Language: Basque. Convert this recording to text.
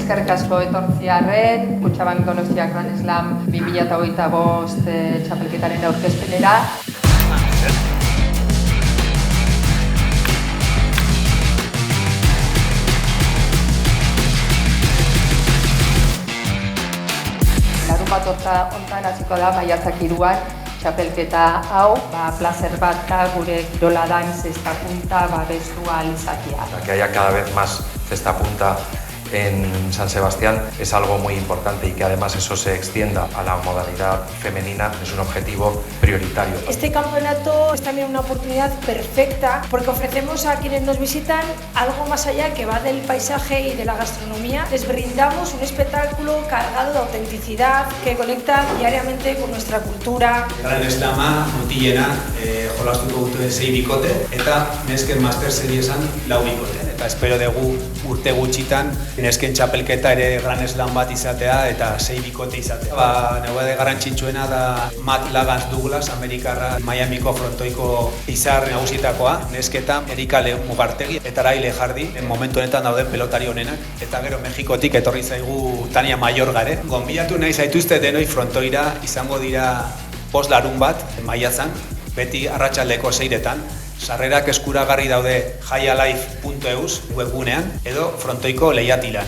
Eskerrik asko etortziarren, Kutxabank Donostia Grand Slam 2025 txapelketaren aurkezpenera. Larunbat hontan hasiko da maiatzak 3an txapelketa hau, plazer bat da gure kiroladan zesta punta babestu ahal izatea. Que haya cada vez más cesta punta en San Sebastián es algo muy importante y que además eso se extienda a la modalidad femenina es un objetivo prioritario. Este campeonato es también una oportunidad perfecta porque ofrecemos a quienes nos visitan algo más allá que va del paisaje y de la gastronomía. Les brindamos un espectáculo cargado de autenticidad que conecta diariamente con nuestra cultura. Grand Slama mutilena jolastuko dute 6 bikote eta nesken Master Seriesan 4 bikote. Eta espero dugu urte gutxitan nesken txapelketa ere Grand Slam bat izatea eta 6 bikote izatea. Noguade garrantzitsuena da Matt Lagans Douglas, Amerikarra Miamiko frontoiko izar nagusietakoa, nesketa Erika Mugartegi eta Araile Jardi, momentu honetan dauden pelotari honenak. Eta gero Mexikotik etorri zaigu Tania Mayorgare. Gonbidatu nahi zaituzte denoi frontoira, izango dira 5 larunbat maiatzan, beti arratsaldeko 6etan. Sarrerak eskuragarri daude highalife.eus webgunean edo frontoiko lehiatilan.